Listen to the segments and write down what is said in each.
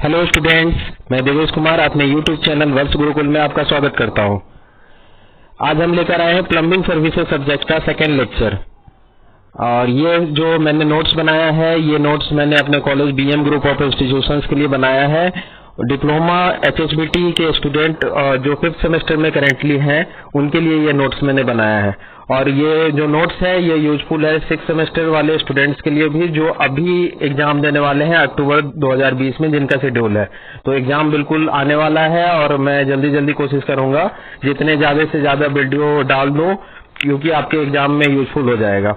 Hello students, मैं देवेश कुमार अपने YouTube channel वर्ष गुरुकुल में आपका स्वागत करता हूं। आज हम लेकर आए हैं प्लम्बिंग सर्विसेज सब्जेक्ट का सेकेंड लेक्चर। और ये जो मैंने नोट्स बनाया है, ये नोट्स मैंने अपने college BM group of institutions के लिए बनाया है। डिप्लोमा एचएसबीटी के स्टूडेंट जो 5th सेमेस्टर में करेंटली हैं, उनके लिए ये नोट्स मैंने बनाया है। और ये जो नोट्स है ये यूजफुल है 6th सेमेस्टर वाले स्टूडेंट्स के लिए भी, जो अभी एग्जाम देने वाले हैं अक्टूबर 2020 में, जिनका शेड्यूल है। तो एग्जाम बिल्कुल आने वाला है और मैं जल्दी जल्दी कोशिश करूंगा जितने ज्यादा से ज्यादा वीडियो डाल दूं, क्योंकि आपके एग्जाम में यूजफुल हो जाएगा।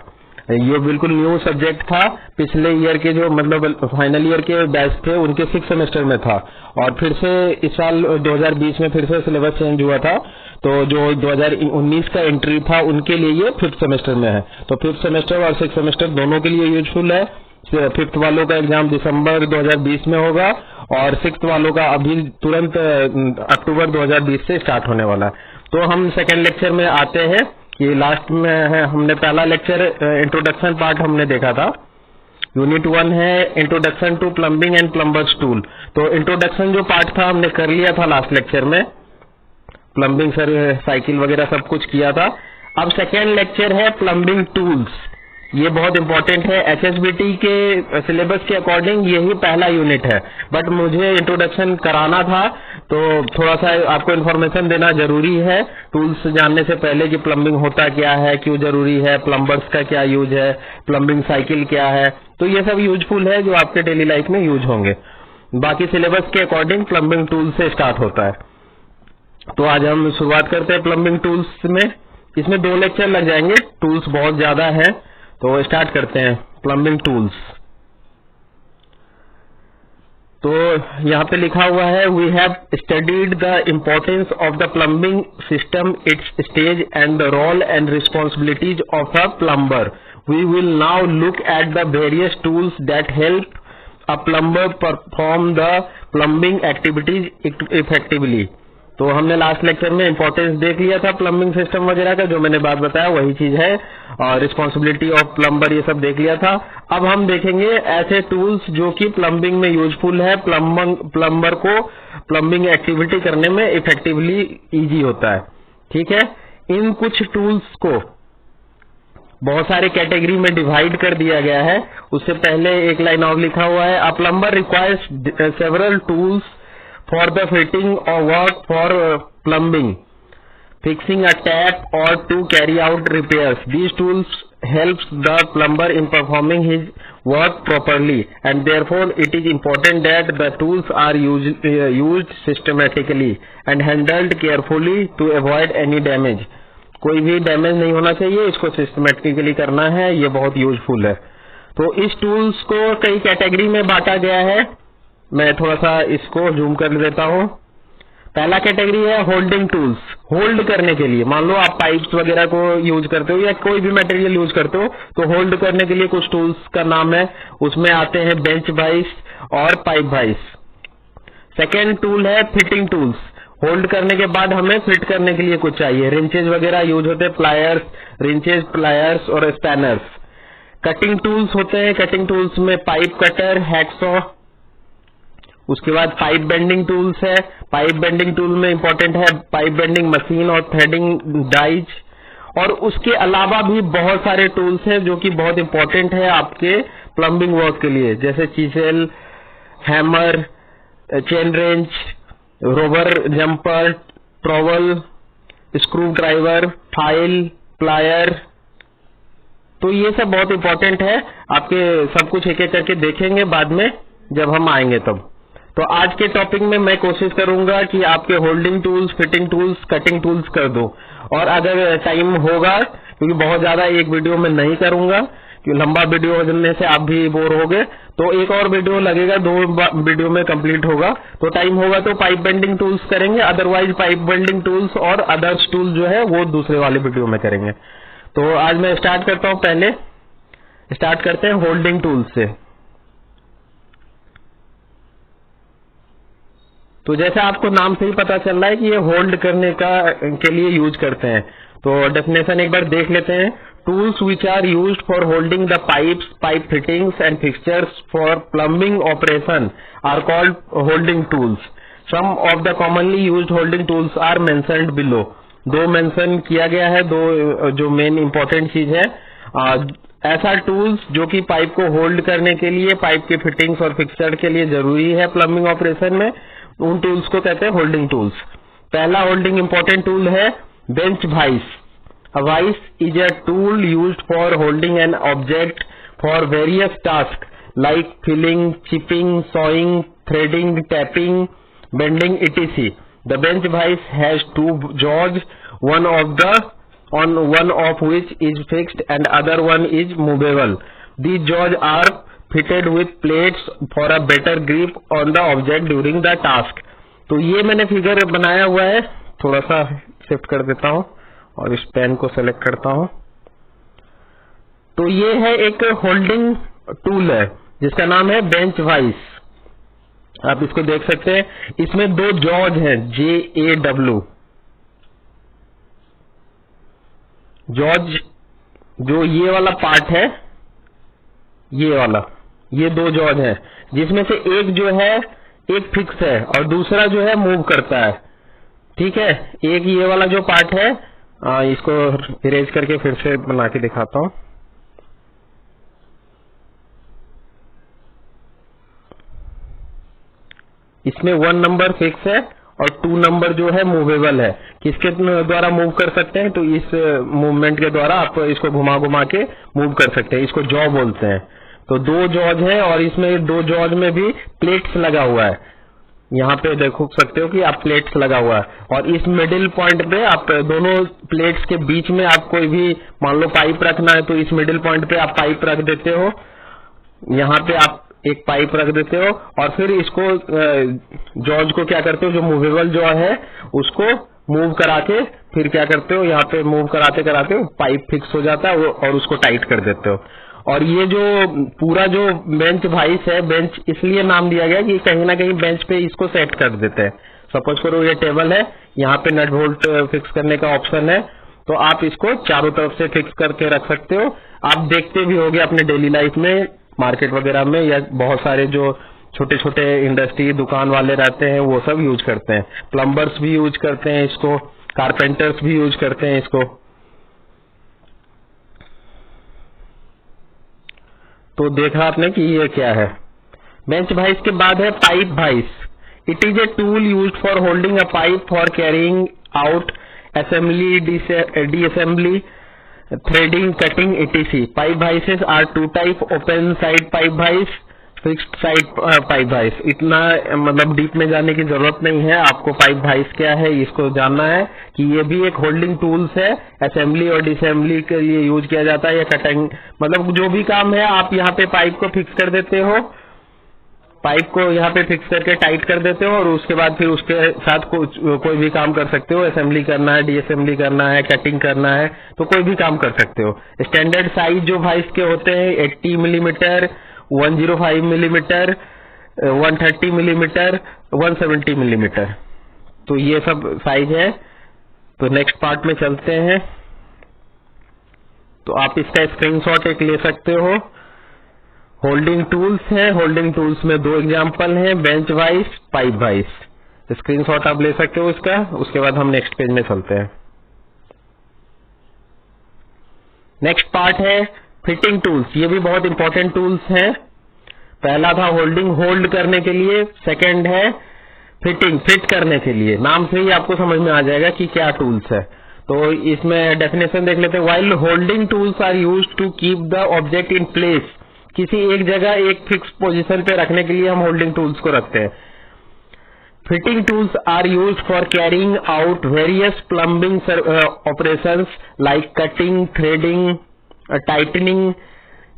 ये बिल्कुल न्यू सब्जेक्ट था, पिछले ईयर के जो मतलब फाइनल ईयर के बैच थे उनके 6th सेमेस्टर में था, और फिर से इस साल 2020 में फिर से सिलेबस चेंज हुआ था। तो जो 2019 का एंट्री था उनके लिए ये 5th सेमेस्टर में है। तो 5th सेमेस्टर और 6th सेमेस्टर दोनों के लिए यूजफुल है। 5th वालों का एग्जाम दिसंबर 2020 में होगा और 6th वालों का अभी तुरंत अक्टूबर 2020 से स्टार्ट होने वाला है। तो हम सेकेंड लेक्चर में आते हैं। ये लास्ट में है, हमने पहला लेक्चर इंट्रोडक्शन पार्ट हमने देखा था। यूनिट 1 है introduction to plumbing and plumbers tool. तो इंट्रोडक्शन जो पार्ट था हमने कर लिया था लास्ट लेक्चर में, प्लम्बिंग साइकिल वगैरह सब कुछ किया था। अब सेकेंड लेक्चर है प्लम्बिंग टूल्स। ये बहुत इंपॉर्टेंट है, एचएसबीटी के सिलेबस के अकॉर्डिंग यही पहला यूनिट है, बट मुझे इंट्रोडक्शन कराना था तो थोड़ा सा आपको इन्फॉर्मेशन देना जरूरी है टूल्स जानने से पहले कि प्लम्बिंग होता क्या है, क्यों जरूरी है, प्लम्बर्स का क्या यूज है, प्लम्बिंग साइकिल क्या है। तो ये सब यूजफुल है जो आपके डेली लाइफ में यूज होंगे। बाकी सिलेबस के अकॉर्डिंग प्लम्बिंग टूल्स से स्टार्ट होता है। तो आज हम शुरुआत करते हैं प्लम्बिंग टूल्स में। इसमें 2 लेक्चर लग जाएंगे, टूल्स बहुत ज्यादा है। तो स्टार्ट करते हैं प्लम्बिंग टूल्स। तो यहाँ पे लिखा हुआ है, we have studied the importance of the plumbing system, its stage and the role and responsibilities of a plumber. We will now look at the various tools that help a plumber perform the plumbing activities effectively. तो हमने last lecture में importance देख लिया था plumbing system वगैरह का, जो मैंने बात बताया वही चीज है, और रिस्पॉन्सिबिलिटी ऑफ प्लम्बर ये सब देख लिया था। अब हम देखेंगे ऐसे टूल्स जो कि प्लम्बिंग में यूजफुल है, प्लम्बर को प्लम्बिंग एक्टिविटी करने में इफेक्टिवली इजी होता है। ठीक है, इन कुछ टूल्स को बहुत सारे कैटेगरी में डिवाइड कर दिया गया है। उससे पहले एक लाइन और लिखा हुआ है, a plumber requires several tools for the fitting or work for plumbing, fixing a tap or to carry out repairs. These tools helps the plumber in performing his work properly, and therefore it is important that the tools are used systematically and handled carefully to avoid any damage. कोई भी damage नहीं होना चाहिए, इसको systematically करना है, ये बहुत यूजफुल है। तो इस टूल्स को कई कैटेगरी में बांटा गया है। मैं थोड़ा सा इसको जूम कर देता हूं। पहला कैटेगरी है होल्डिंग टूल्स, होल्ड करने के लिए। मान लो आप पाइप्स वगैरह को यूज करते हो या कोई भी मटेरियल यूज करते हो, तो होल्ड करने के लिए कुछ टूल्स का नाम है। उसमें आते हैं बेंच वाइस और पाइप वाइस। सेकेंड टूल है फिटिंग टूल्स। होल्ड करने के बाद हमें फिट करने के लिए कुछ चाहिए, रिंचेज वगैरह यूज होते हैं, प्लायर्स, रिंचेज, प्लायर्स और स्पैनर्स। कटिंग टूल्स होते हैं, कटिंग टूल्स में पाइप कटर, हैकसॉ। उसके बाद पाइप बेंडिंग टूल्स है। पाइप बेंडिंग टूल में इंपॉर्टेंट है पाइप बेंडिंग मशीन और थ्रेडिंग डाइज। और उसके अलावा भी बहुत सारे टूल्स हैं जो कि बहुत इंपॉर्टेंट है आपके प्लम्बिंग वर्क के लिए, जैसे chisel, hammer, chain wrench, rubber jumper, trowel, screwdriver, file, plier. तो ये सब बहुत इंपॉर्टेंट है। आपके सब कुछ एक एक करके देखेंगे बाद में जब हम आएंगे तब। तो आज के टॉपिक में मैं कोशिश करूंगा कि आपके holding tools, fitting tools, cutting tools कर दो। और अगर टाइम होगा, क्योंकि बहुत ज्यादा एक वीडियो में नहीं करूंगा, क्योंकि लंबा वीडियो बनने से आप भी बोर होगे, तो एक और वीडियो लगेगा, 2 वीडियो में कंप्लीट होगा। तो टाइम होगा तो पाइप बेंडिंग टूल्स करेंगे, अदरवाइज पाइप बेंडिंग टूल्स और अदर्स टूल जो है वो दूसरे वाले वीडियो में करेंगे। तो आज मैं स्टार्ट करता हूं। पहले स्टार्ट करते हैं होल्डिंग टूल्स से। तो जैसे आपको नाम से ही पता चल रहा है कि ये होल्ड करने के लिए यूज करते हैं। तो डेफिनेशन एक बार देख लेते हैं। Tools which are used for holding the pipes, pipe fittings and fixtures for plumbing operation are called holding tools. Some of the commonly used holding tools are mentioned below. दो mention किया गया है, दो जो मेन इंपॉर्टेंट चीज है। ऐसा tools जो कि पाइप को होल्ड करने के लिए, पाइप के फिटिंग्स और फिक्सचर के लिए जरूरी है प्लम्बिंग ऑपरेशन में, उन टूल्स को कहते हैं होल्डिंग टूल्स। पहला होल्डिंग इंपॉर्टेंट टूल है bench vice. A vice is a tool used for holding an object for various tasks like filling, chipping, sawing, threading, tapping, bending, etc. The bench vice has two jaws, one of which is fixed and other one is movable. These jaws are fitted with plates for a better grip on the object during the task. तो ये मैंने figure बनाया हुआ है, थोड़ा सा shift कर देता हूँ और इस पेन को सेलेक्ट करता हूं। तो ये है एक होल्डिंग टूल है जिसका नाम है बेंच वाइस। आप इसको देख सकते हैं, इसमें दो जॉज हैं, JAW। जॉज जो ये वाला पार्ट है, ये वाला, ये दो जॉज हैं जिसमें से एक जो है एक फिक्स है और दूसरा जो है मूव करता है। ठीक है, एक ये वाला जो पार्ट है, इसको इरेज करके फिर से बना के दिखाता हूं। इसमें 1 नंबर फिक्स है और 2 नंबर जो है मूवेबल है। किसके द्वारा मूव कर सकते हैं? तो इस मूवमेंट के द्वारा आप इसको घुमा घुमा के मूव कर सकते हैं, इसको जॉ बोलते हैं। तो दो जॉज है और इसमें दो जॉज में भी प्लेट्स लगा हुआ है। यहाँ पे देखो सकते हो कि आप प्लेट्स लगा हुआ है और इस मिडिल पॉइंट पे आप दोनों प्लेट्स के बीच में आप कोई भी मान लो पाइप रखना है तो इस मिडिल पॉइंट पे आप पाइप रख देते हो। यहाँ पे आप एक पाइप रख देते हो और फिर इसको जॉज को क्या करते हो, जो मूवेबल जॉ है उसको मूव करा के फिर क्या करते हो, यहाँ पे मूव कराते कराते पाइप फिक्स हो जाता है और उसको टाइट कर देते हो। और ये जो पूरा जो बेंच वाइस है, बेंच इसलिए नाम दिया गया कि कहीं ना कहीं बेंच पे इसको सेट कर देते हैं। सपोज करो ये टेबल है, यहाँ पे नट बोल्ट फिक्स करने का ऑप्शन है, तो आप इसको चारों तरफ से फिक्स करके रख सकते हो। आप देखते भी होंगे अपने डेली लाइफ में, मार्केट वगैरह में, या बहुत सारे जो छोटे छोटे इंडस्ट्री दुकान वाले रहते हैं वो सब यूज करते हैं। प्लम्बर्स भी यूज करते हैं इसको, कारपेंटर्स भी यूज करते हैं इसको। तो देखा आपने कि ये क्या है। बेंच वाइस के बाद है pipe vice. It is a tool used for holding a pipe for carrying out assembly, disassembly, threading, cutting, etc. Pipe vices are two type, open side pipe vice, fixed side pipe vice. इतना मतलब deep में जाने की जरूरत नहीं है, आपको pipe vice क्या है इसको जानना है कि ये भी एक होल्डिंग टूल्स है। असेंबली और डिसेंबली के लिए यूज किया जाता है, या कटिंग, मतलब जो भी काम है आप यहाँ पे पाइप को फिक्स कर देते हो, पाइप को यहाँ पे फिक्स करके टाइट कर देते हो और उसके बाद फिर उसके साथ कोई भी काम कर सकते हो। असेंबली करना है, डिअसेंबली करना है, कटिंग करना है, तो कोई भी काम कर सकते हो। स्टैंडर्ड साइज जो वाइस के होते हैं 80 मिलीमीटर, 105 मिलीमीटर, 130 मिलीमीटर, 170 मिलीमीटर, तो ये सब साइज है। तो नेक्स्ट पार्ट में चलते हैं। तो आप इसका स्क्रीनशॉट एक ले सकते हो। होल्डिंग टूल्स है, होल्डिंग टूल्स में दो एग्जांपल हैं, bench vice, pipe vice. Screenshot आप ले सकते हो इसका। उसके बाद हम नेक्स्ट पेज में चलते हैं। नेक्स्ट पार्ट है फिटिंग टूल्स। ये भी बहुत इंपॉर्टेंट टूल्स हैं। पहला था होल्डिंग, होल्ड करने के लिए। सेकंड है फिटिंग, फिट करने के लिए। नाम से ही आपको समझ में आ जाएगा कि क्या टूल्स है। तो इसमें डेफिनेशन देख लेते हैं। While holding tools are used to keep the object in place, किसी एक जगह एक फिक्स पोजीशन पे रखने के लिए हम होल्डिंग टूल्स को रखते हैं। Fitting tools are used for carrying out various plumbing operations like cutting, threading, tightening,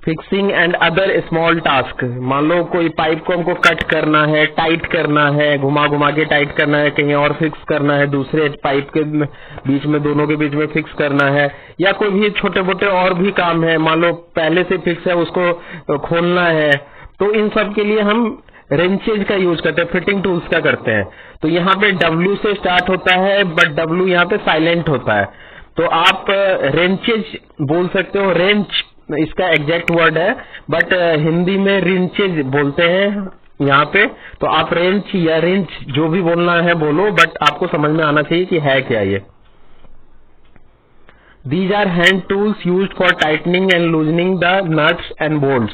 fixing and other small task. मान लो कोई पाइप को हमको कट करना है, टाइट करना है, घुमा घुमा के टाइट करना है, कहीं और फिक्स करना है, दूसरे पाइप के बीच में, दोनों के बीच में फिक्स करना है, या कोई भी छोटे मोटे और भी काम है, मान लो पहले से फिक्स है उसको खोलना है, तो इन सब के लिए हम रेंचेज का यूज करते हैं, फिटिंग टूल्स का करते हैं। तो यहाँ पे W से स्टार्ट होता है, बट W यहाँ पे साइलेंट होता है। तो आप रेंचेज बोल सकते हो, रेंच इसका एग्जैक्ट वर्ड है, बट हिंदी में रिंचेज बोलते हैं यहाँ पे। तो आप रेंच या रिंच जो भी बोलना है बोलो, बट आपको समझ में आना चाहिए कि है क्या ये। These are hand tools used for tightening and loosening the nuts and bolts.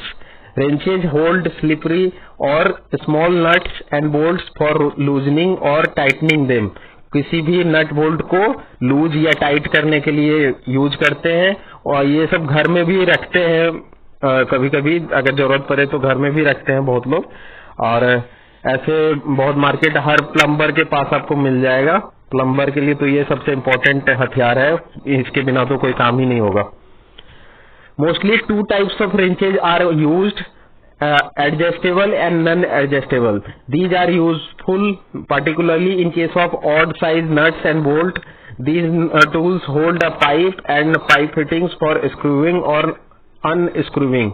Wrenches hold slippery or small nuts and bolts for loosening or tightening them. किसी भी नट बोल्ट को लूज या टाइट करने के लिए यूज करते हैं, और ये सब घर में भी रखते हैं, कभी कभी अगर जरूरत पड़े तो घर में भी रखते हैं बहुत लोग। और ऐसे बहुत मार्केट हर प्लम्बर के पास आपको मिल जाएगा। प्लम्बर के लिए तो ये सबसे इम्पोर्टेंट हथियार है, इसके बिना तो कोई काम ही नहीं होगा। Mostly 2 types of wrenches are used, adjustable and non-adjustable. These are useful particularly in case of odd size nuts and bolt. These tools hold a pipe and pipe fittings for screwing or unscrewing.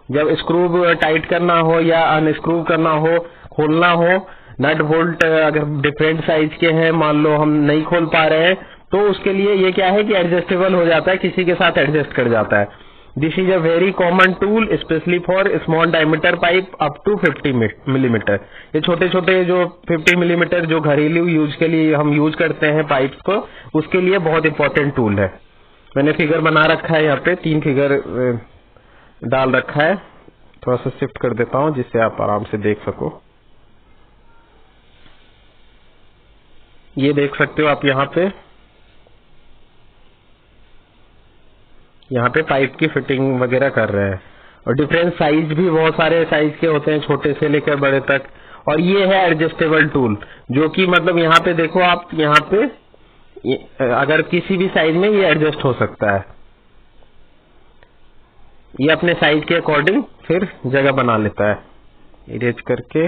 जब screw tight करना हो या unscrew करना हो, खोलना हो, nut bolt अगर different size के हैं, मान लो हम नहीं खोल पा रहे हैं, तो उसके लिए ये क्या है कि एडजस्टेबल हो जाता है, किसी के साथ एडजस्ट कर जाता है। This is a very common tool specially for small diameter pipe up to 50 millimetre. ये छोटे छोटे जो 50 मिलीमीटर जो घरेलू यूज के लिए हम यूज करते हैं पाइप्स को, उसके लिए बहुत इंपॉर्टेंट टूल है। मैंने फिगर बना रखा है, यहाँ पे 3 फिगर डाल रखा है, थोड़ा सा शिफ्ट कर देता हूँ जिससे आप आराम से देख सको। ये देख सकते हो आप यहाँ पे पाइप की फिटिंग वगैरह कर रहे हैं, और डिफरेंट साइज भी बहुत सारे साइज के होते हैं, छोटे से लेकर बड़े तक। और ये है एडजस्टेबल टूल, जो कि मतलब यहाँ पे देखो आप, यहाँ पे अगर किसी भी साइज में ये एडजस्ट हो सकता है, ये अपने साइज के अकॉर्डिंग फिर जगह बना लेता है। इरेज करके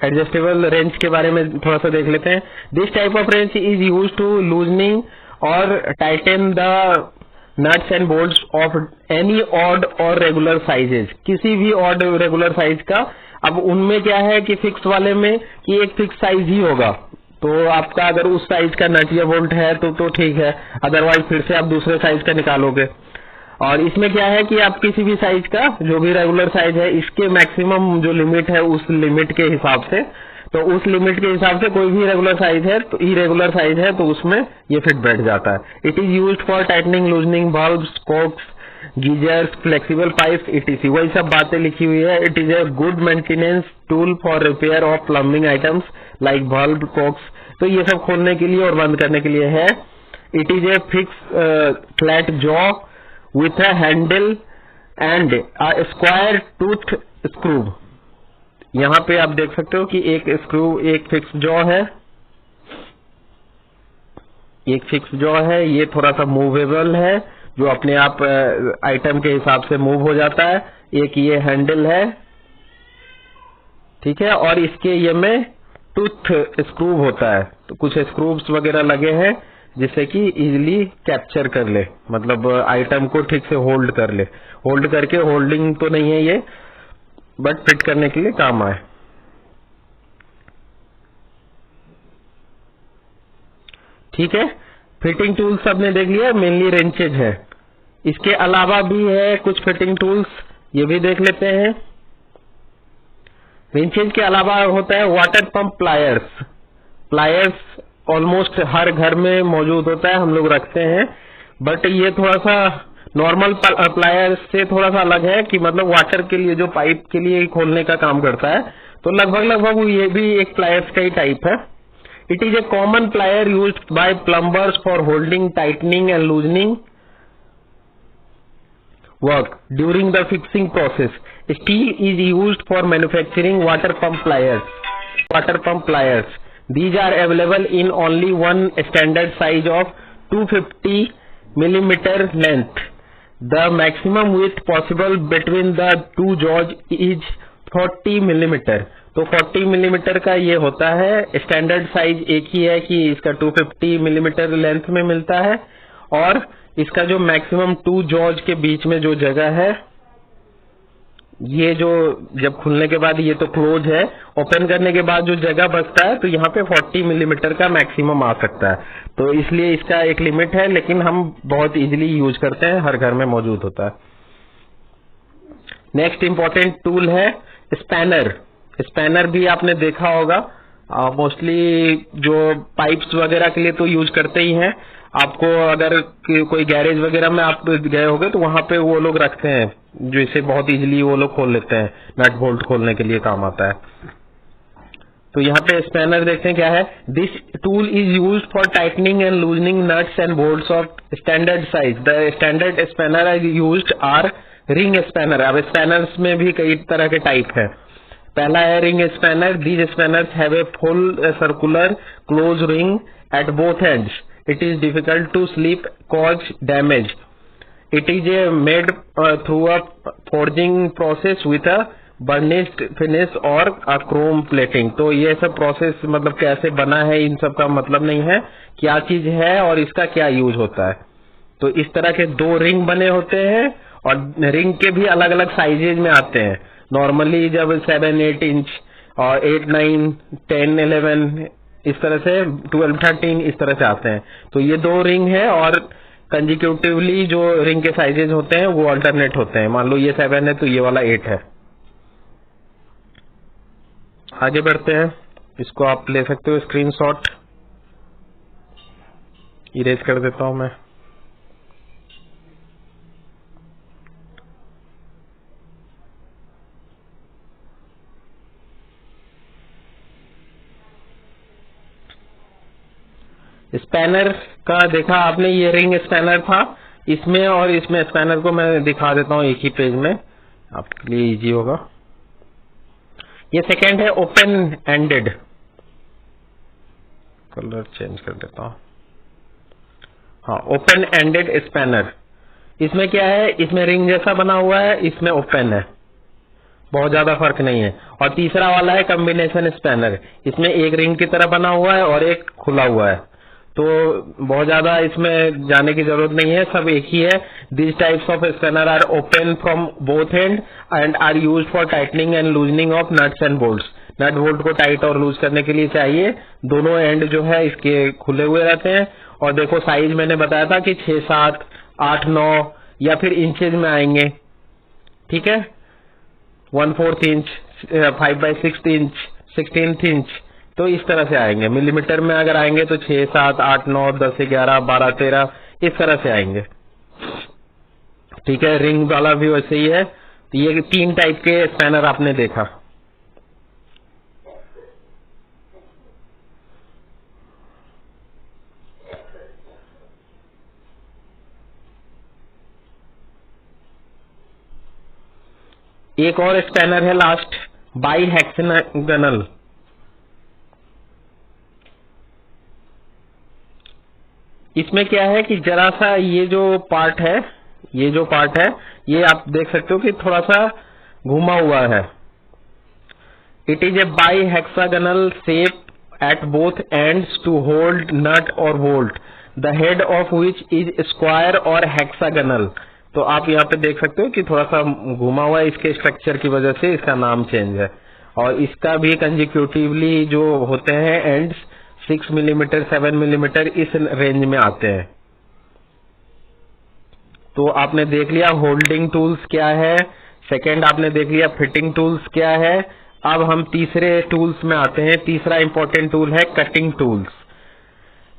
एडजस्टेबल रेंच के बारे में थोड़ा सा देख लेते हैं। This type of wrench is use to loosening और tighten the nuts and bolts of any odd और रेगुलर साइजेज, किसी भी ऑड रेगुलर साइज का। अब उनमें क्या है कि फिक्स वाले में कि एक फिक्स साइज ही होगा, तो आपका अगर उस साइज का नट या बोल्ट है तो ठीक है, अदरवाइज फिर से आप दूसरे साइज का निकालोगे। और इसमें क्या है कि आप किसी भी साइज का, जो भी रेगुलर साइज है, इसके मैक्सिमम जो लिमिट है उस लिमिट के हिसाब से, तो उस लिमिट के हिसाब से कोई भी रेगुलर साइज है तो इरेगुलर साइज है तो उसमें ये फिट बैठ जाता है। It is used for tightening, loosening bulbs, cocks, geysers, flexible pipes etc, वही सब बातें लिखी हुई है। It is a good maintenance tool for repair of plumbing items like bulb, cocks, तो ये सब खोलने के लिए और बंद करने के लिए है। It is a fix flat jaw with a handle and a square tooth screw। यहाँ पे आप देख सकते हो कि एक स्क्रू, एक फिक्स जॉ है, एक फिक्स जॉ है, ये थोड़ा सा मूवेबल है जो अपने आप आइटम के हिसाब से मूव हो जाता है। एक ये हैंडल है, ठीक है, और इसके ये में टूथ स्क्रू होता है, तो कुछ स्क्रूज वगैरह लगे हैं जिससे कि इजीली कैप्चर कर ले, मतलब आइटम को ठीक से होल्ड कर ले। होल्ड करके, होल्डिंग तो नहीं है ये, बट फिट करने के लिए काम आए। ठीक है, फिटिंग टूल्स सबने देख लिया, मेनली रेंचेज है। इसके अलावा भी है कुछ फिटिंग टूल्स, ये भी देख लेते हैं। रेंचेज के अलावा होता है water pump pliers. Pliers almost हर घर में मौजूद होता है, हम लोग रखते हैं, बट ये थोड़ा सा नॉर्मल प्लायर से थोड़ा सा अलग है कि मतलब वाटर के लिए, जो पाइप के लिए खोलने का काम करता है, तो लगभग ये भी एक प्लायर्स का ही टाइप है। It is A common plier used by plumbers for holding, tightening and loosening work during the fixing process. Steel is used for manufacturing water pump pliers. Water pump pliers. These are available in only one standard size of 250 millimeter length. The maximum width possible between the two jaws is 40 millimeter. तो 40 millimetre का ये होता है, standard size एक ही है कि इसका 250 मिलीमीटर लेंथ में मिलता है, और इसका जो मैक्सिमम 2 जॉज के बीच में जो जगह है ये जो जब खुलने के बाद ये तो क्लोज है, ओपन करने के बाद जो जगह बचता है तो यहाँ पे 40 मिलीमीटर का मैक्सिमम आ सकता है, तो इसलिए इसका एक लिमिट है, लेकिन हम बहुत इजीली यूज करते हैं, हर घर में मौजूद होता है। नेक्स्ट इंपॉर्टेंट टूल है स्पैनर। स्पैनर भी आपने देखा होगा, मोस्टली जो पाइप्स वगैरह के लिए तो यूज करते ही हैं। आपको अगर कोई गैरेज वगैरह में आप गए होंगे तो वहां पे वो लोग रखते हैं, जो इसे बहुत इजीली वो लोग खोल लेते हैं, नट बोल्ट खोलने के लिए काम आता है। तो यहाँ पे स्पैनर देखते हैं क्या है। This tool is used for tightening and loosening nuts and bolts of standard size. The standard spanner is used or ring spanner. अब स्पैनर्स में भी कई तरह के टाइप है। पहला है ring spanner. These spanners have a full circular close ring at both ends. It is difficult to slip, cause damage. It is made through a forging process with a burnished finish or a chrome plating. तो ये सब process मतलब कैसे बना है, इन सब का मतलब नहीं है, क्या चीज है और इसका क्या यूज होता है। तो इस तरह के दो रिंग बने होते हैं और रिंग के भी अलग अलग साइजेज में आते हैं। नॉर्मली जब 7-8 इंच और 8-9 10-11 इस तरह से 12-13 इस तरह से आते हैं। तो ये दो रिंग है और कंजिक्यूटिवली जो रिंग के साइजेज होते हैं वो अल्टरनेट होते हैं। मान लो ये 7 है तो ये वाला 8 है। आगे बढ़ते हैं, इसको आप ले सकते हो स्क्रीनशॉट, इरेज कर देता हूं मैं। स्पैनर का देखा आपने, ये रिंग स्पैनर था, इसमें और इसमें स्पैनर को मैं दिखा देता हूं एक ही पेज में, आपके लिए इजी होगा। ये सेकंड है ओपन एंडेड। कलर चेंज कर देता हूं। हाँ, ओपन एंडेड स्पैनर। इसमें क्या है, इसमें रिंग जैसा बना हुआ है, इसमें ओपन है, बहुत ज्यादा फर्क नहीं है। और तीसरा वाला है कॉम्बिनेशन स्पैनर। इसमें एक रिंग की तरह बना हुआ है और एक खुला हुआ है, तो बहुत ज्यादा इसमें जाने की जरूरत नहीं है, सब एक ही है। This types of spanner are open from both end are use for tightening and loosening of nuts and bolts. Nut bolt को टाइट और लूज करने के लिए चाहिए, दोनों एंड जो है इसके खुले हुए रहते हैं। और देखो साइज मैंने बताया था कि 6, 7, 8, 9 या फिर इंचेज में आएंगे, ठीक है। 1/4 इंच, 5/6 इंच, 16 इंच, तो इस तरह से आएंगे। मिलीमीटर में अगर आएंगे तो 6, 7, 8, 9, 10, 11, 12, 13 इस तरह से आएंगे, ठीक है। रिंग वाला भी वैसे ही है। तो ये 3 टाइप के स्पैनर आपने देखा। एक और स्पैनर है लास्ट, बाई हेक्सागोनल। इसमें क्या है कि जरा सा ये जो पार्ट है, ये आप देख सकते हो कि थोड़ा सा घुमा हुआ है। It is a bi hexagonal shape at both ends to hold nut और bolt, the head of which is square और हेक्सागोनल। तो आप यहाँ पे देख सकते हो कि थोड़ा सा घुमा हुआ है, इसके स्ट्रक्चर की वजह से इसका नाम चेंज है। और इसका भी कंजिक्यूटिवली जो होते हैं एंड्स 6 मिलीमीटर, 7 मिलीमीटर इस रेंज में आते हैं। तो आपने देख लिया होल्डिंग टूल्स क्या है, सेकेंड आपने देख लिया फिटिंग टूल्स क्या है। अब हम तीसरे टूल्स में आते हैं। तीसरा इंपॉर्टेंट टूल है कटिंग टूल्स।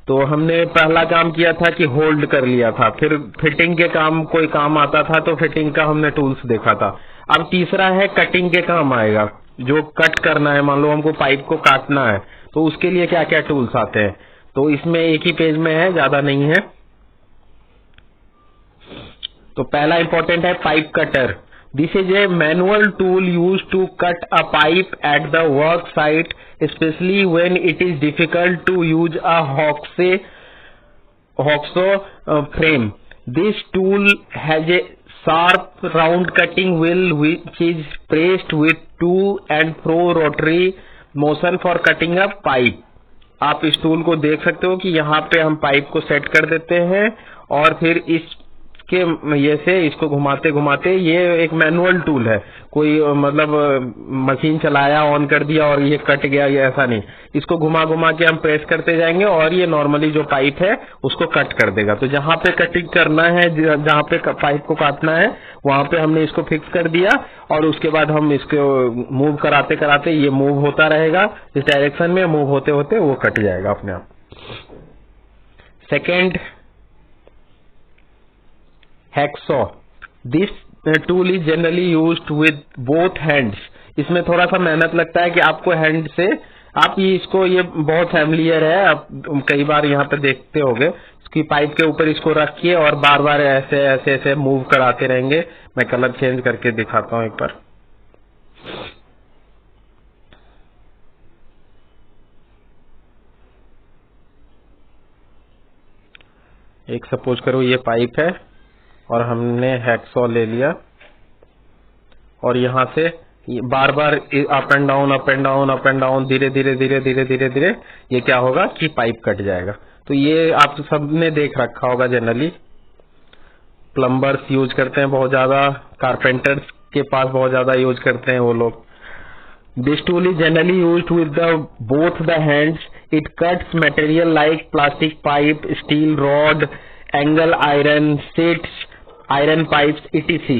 तो हमने पहला काम किया था कि होल्ड कर लिया था, फिर फिटिंग के काम कोई काम आता था तो फिटिंग का हमने टूल्स देखा था। अब तीसरा है कटिंग के काम आएगा, जो कट करना है, मान लो हमको पाइप को काटना है तो उसके लिए क्या क्या टूल्स आते हैं। तो इसमें एक ही पेज में है, ज्यादा नहीं है। तो पहला इंपॉर्टेंट है pipe cutter. This is a manual tool use to cut a pipe at the work site, specially when it is difficult to use a hacksaw frame. This tool has a sharp round cutting wheel which is pressed with to and fro rotary motion for cutting a pipe। आप इस tool को देख सकते हो कि यहाँ पे हम पाइप को सेट कर देते हैं और फिर के ये से इसको घुमाते घुमाते, ये एक मैनुअल टूल है, कोई मतलब मशीन चलाया ऑन कर दिया और ये कट गया, ये ऐसा नहीं। इसको घुमा घुमा के हम प्रेस करते जाएंगे और ये नॉर्मली जो पाइप है उसको कट कर देगा। तो जहाँ पे कटिंग करना है, जहाँ पे पाइप को काटना है, वहां पे हमने इसको फिक्स कर दिया और उसके बाद हम इसको मूव कराते कराते ये मूव होता रहेगा इस डायरेक्शन में, मूव होते होते वो कट जाएगा अपने आप। Second, hacksaw. This tool is generally used with both hands. इसमें थोड़ा सा मेहनत लगता है कि आपको हैंड से, आप ये बहुत फैमिलियर है, आप कई बार यहाँ पे देखते होंगे। इसकी पाइप के ऊपर इसको रखिए और बार बार ऐसे ऐसे ऐसे मूव कराते रहेंगे। मैं कलर चेंज करके दिखाता हूँ एक बार। एक सपोज करो ये पाइप है और हमने हैक्सॉ ले लिया और यहाँ से बार बार up and down up and down up and down, धीरे धीरे धीरे धीरे धीरे धीरे ये क्या होगा कि पाइप कट जाएगा। तो ये आप सबने देख रखा होगा, जनरली प्लम्बर्स यूज करते हैं बहुत ज्यादा, कारपेंटर्स के पास बहुत ज्यादा यूज करते हैं वो लोग। This tool is generally used with both the hands. It cuts material like plastic pipe, steel rod, angle iron, sheets, iron pipes, etc.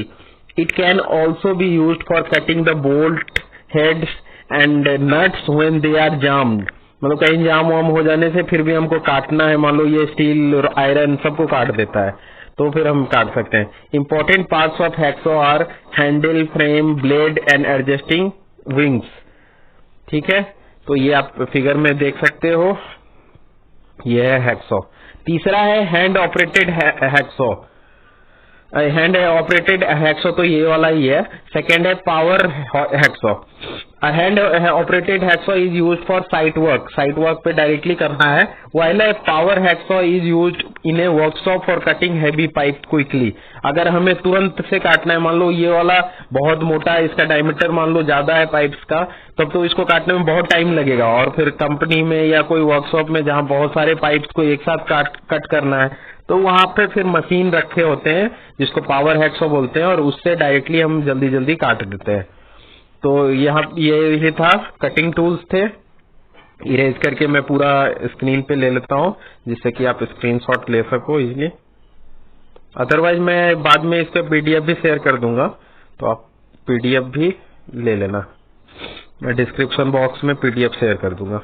It can also be used for cutting the bolt heads and nuts when they are jammed. मतलब कहीं जाम वाम हो जाने से फिर भी हमको काटना है, मान लो ये स्टील आयरन सबको काट देता है तो फिर हम काट सकते हैं। Important parts of hacksaw are handle, frame, blade and adjusting wings. ठीक है, तो ये आप फिगर में देख सकते हो, ये है हैक्सॉ। तीसरा है hand operated hacksaw. Hand operated hacksaw तो ये वाला ही है। सेकेंड है power hacksaw. Hand operated hacksaw is used for site work पे डायरेक्टली करना है। While A power hacksaw is used in A workshop for cutting heavy pipe quickly. अगर हमें तुरंत से काटना है, मान लो ये वाला बहुत मोटा है, इसका डायमीटर मान लो ज्यादा है पाइप्स का, तब तो इसको काटने में बहुत टाइम लगेगा। और फिर कंपनी में या कोई वर्कशॉप में जहां बहुत सारे पाइप्स को एक साथ कट करना है, तो वहां पे फिर मशीन रखे होते हैं जिसको पावर हैक्सॉ बोलते हैं और उससे डायरेक्टली हम जल्दी जल्दी काट देते हैं। तो यहाँ ये था, कटिंग टूल्स थे। इरेज करके मैं पूरा स्क्रीन पे ले लेता हूँ जिससे कि आप स्क्रीनशॉट ले सको इजीली। अदरवाइज मैं बाद में इस पे पीडीएफ भी शेयर कर दूंगा, तो आप पीडीएफ भी ले लेना। मैं डिस्क्रिप्शन बॉक्स में पीडीएफ शेयर कर दूंगा।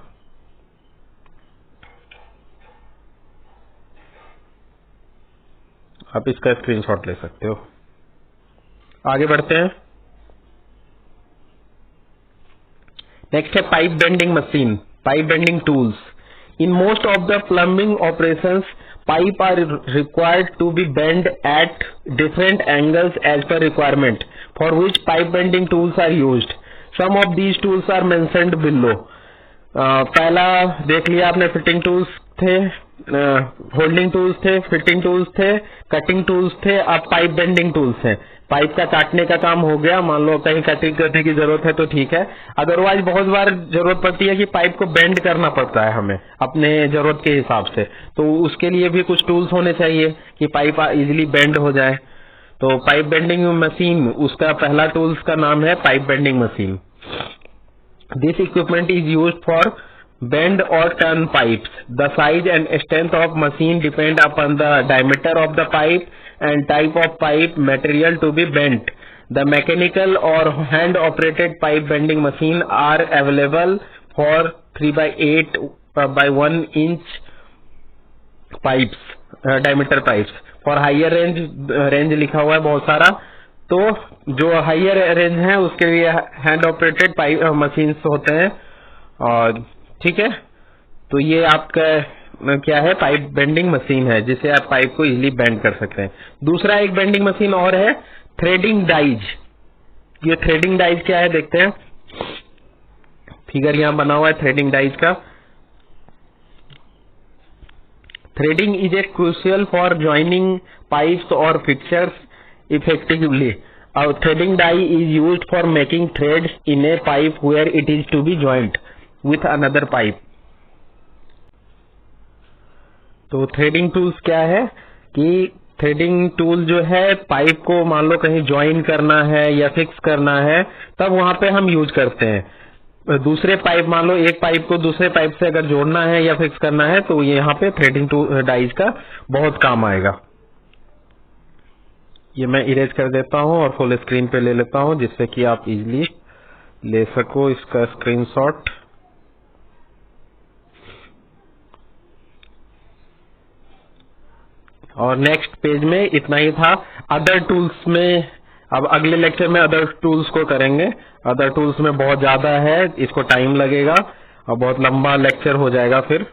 आप इसका स्क्रीनशॉट ले सकते हो। आगे बढ़ते हैं। नेक्स्ट है pipe bending machine, pipe bending tools. In most of the plumbing operations, pipe are required to be bent at different angles as per requirement, for which pipe bending tools are used. Some of these tools are mentioned below. पहला देख लिया आपने, fitting tools थे, holding tools थे, fitting tools थे, cutting tools थे, अब pipe bending tools हैं। पाइप का काटने का काम हो गया, मान लो कहीं कटिंग करने की जरूरत है तो ठीक है, अदरवाइज बहुत बार जरूरत पड़ती है कि पाइप को बेंड करना पड़ता है हमें अपने जरूरत के हिसाब से, तो उसके लिए भी कुछ टूल्स होने चाहिए कि पाइप इजीली बेंड हो जाए। तो पाइप बेंडिंग मशीन, उसका पहला टूल्स का नाम है pipe bending machine. This equipment is used for bend or turn pipes. The size and strength of machine depend upon the diameter of the pipe and type of pipe material to be bent. The mechanical or hand operated pipe bending machine are available for 3/8 by 1 inch pipes, diameter pipes. For higher range लिखा हुआ है बहुत सारा, तो जो higher range है उसके लिए हैंड ऑपरेटेड पाइप मशीन्स होते हैं। और ठीक है, तो ये आपका क्या है, पाइप बेंडिंग मशीन है जिसे आप पाइप को इजीली बेंड कर सकते हैं। दूसरा एक बेंडिंग मशीन और है, थ्रेडिंग डाइज। ये थ्रेडिंग डाइज क्या है देखते हैं, फिगर यहां बना हुआ है थ्रेडिंग डाइज का। Threading is a crucial for joining pipes और fixtures effectively. A threading die is used for making threads in a pipe where it is to be joined with another pipe. तो threading tools क्या है कि threading tool जो है pipe को मान लो कहीं ज्वाइन करना है या फिक्स करना है, तब वहां पे हम यूज करते हैं। दूसरे पाइप, मान लो एक पाइप को दूसरे पाइप से अगर जोड़ना है या फिक्स करना है तो यहाँ पे थ्रेडिंग टूल डाइज का बहुत काम आएगा। ये मैं इरेज कर देता हूँ और फुल स्क्रीन पे ले लेता हूँ जिससे कि आप इजीली ले सको इसका स्क्रीनशॉट। और नेक्स्ट पेज में इतना ही था। अदर टूल्स में अब अगले लेक्चर में अदर टूल्स को करेंगे। अदर टूल्स में बहुत ज्यादा है, इसको टाइम लगेगा और बहुत लंबा लेक्चर हो जाएगा फिर।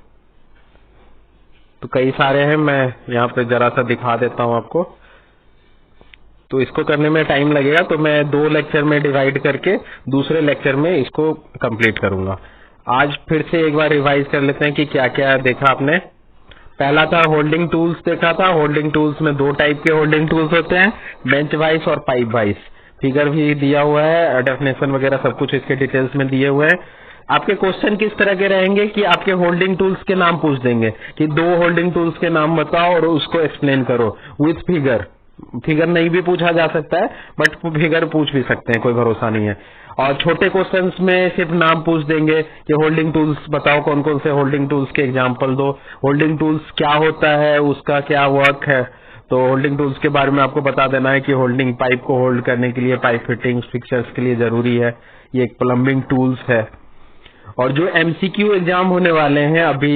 तो कई सारे हैं, मैं यहाँ पे जरा सा दिखा देता हूँ आपको। तो इसको करने में टाइम लगेगा, तो मैं 2 लेक्चर में डिवाइड करके दूसरे लेक्चर में इसको कंप्लीट करूंगा। आज फिर से एक बार रिवाइज कर लेते हैं कि क्या क्या देखा आपने। पहला था होल्डिंग टूल्स देखा था। होल्डिंग टूल्स में 2 टाइप के होल्डिंग टूल्स होते हैं, बेंच वाइस और पाइप वाइस। फिगर भी दिया हुआ है, डेफिनेशन वगैरह सब कुछ इसके डिटेल्स में दिए हुए हैं। आपके क्वेश्चन किस तरह के रहेंगे कि आपके होल्डिंग टूल्स के नाम पूछ देंगे कि 2 होल्डिंग टूल्स के नाम बताओ और उसको एक्सप्लेन करो विथ फिगर। फिगर नहीं भी पूछा जा सकता है, बट फिगर पूछ भी सकते हैं, कोई भरोसा नहीं है। और छोटे क्वेश्चंस में सिर्फ नाम पूछ देंगे कि होल्डिंग टूल्स बताओ, कौन कौन से होल्डिंग टूल्स के एग्जांपल दो, होल्डिंग टूल्स क्या होता है, उसका क्या वर्क है। तो होल्डिंग टूल्स के बारे में आपको बता देना है कि होल्डिंग पाइप को होल्ड करने के लिए पाइप फिटिंग्स फिक्सर्स के लिए जरूरी है, ये एक प्लम्बिंग टूल्स है। और जो एमसीक्यू एग्जाम होने वाले हैं अभी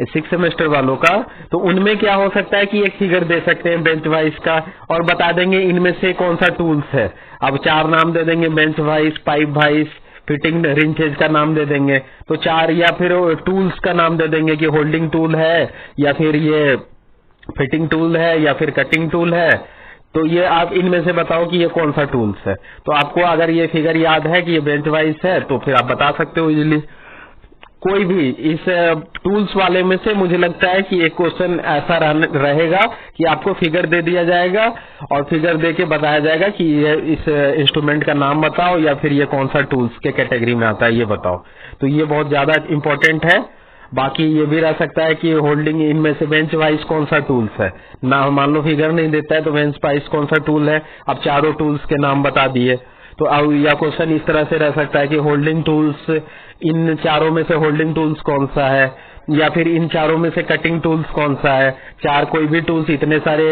6 सेमेस्टर वालों का, तो उनमें क्या हो सकता है कि एक फिगर दे सकते हैं बेंच वाइज का और बता देंगे इनमें से कौन सा टूल्स है। अब 4 नाम दे देंगे, bench vice, pipe vice, fitting wrenches का नाम दे देंगे। तो 4 या फिर टूल्स का नाम दे देंगे कि होल्डिंग टूल है या फिर ये फिटिंग टूल है या फिर कटिंग टूल है। तो ये आप इनमें से बताओ कि ये कौन सा टूल्स है। तो आपको अगर ये फिगर याद है कि ये बेंच वाइज है तो फिर आप बता सकते हो इजीली। कोई भी इस टूल्स वाले में से मुझे लगता है कि एक क्वेश्चन ऐसा रहेगा कि आपको फिगर दे दिया जाएगा और फिगर दे के बताया जाएगा कि ये इस इंस्ट्रूमेंट का नाम बताओ या फिर ये कौन सा टूल्स के कैटेगरी में आता है ये बताओ। तो ये बहुत ज्यादा इंपॉर्टेंट है। बाकी ये भी रह सकता है कि होल्डिंग इनमें से बेंच वाइज कौन सा टूल्स है ना, मान लो फिगर नहीं देता है तो बेंच वाइज कौन सा टूल है, अब चारों टूल्स के नाम बता दिए। तो अब या क्वेश्चन इस तरह से रह सकता है कि होल्डिंग टूल्स, इन चारों में से होल्डिंग टूल्स कौन सा है, या फिर इन चारों में से कटिंग टूल्स कौन सा है। 4 कोई भी टूल्स, इतने सारे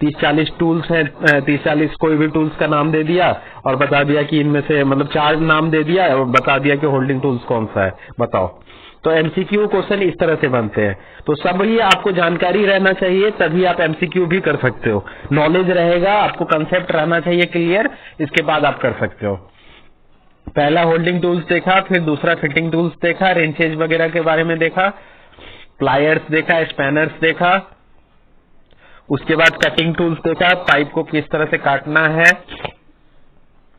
30-40 टूल्स हैं, 30-40 कोई भी टूल्स का नाम दे दिया और बता दिया कि इनमें से मतलब 4 नाम दे दिया और बता दिया कि होल्डिंग टूल्स कौन सा है बताओ। तो एमसीक्यू क्वेश्चन इस तरह से बनते हैं। तो सब ही आपको जानकारी रहना चाहिए, तभी आप एमसीक्यू भी कर सकते हो। नॉलेज रहेगा, आपको कंसेप्ट रहना चाहिए क्लियर, इसके बाद आप कर सकते हो। पहला होल्डिंग टूल्स देखा, फिर दूसरा फिटिंग टूल्स देखा, रेंचेज वगैरह के बारे में देखा, प्लायर्स देखा, स्पैनर्स देखा, उसके बाद कटिंग टूल्स देखा, पाइप को किस तरह से काटना है,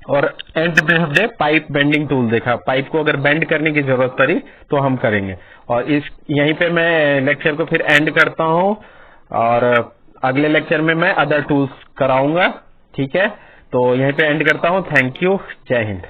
और एंड में हमने पाइप बेंडिंग टूल देखा। पाइप को अगर बेंड करने की जरूरत पड़ी तो हम करेंगे। और इस यहीं पे मैं लेक्चर को फिर एंड करता हूं और अगले लेक्चर में मैं अदर टूल्स कराऊंगा। ठीक है, तो यहीं पे एंड करता हूं। थैंक यू, जय हिंद।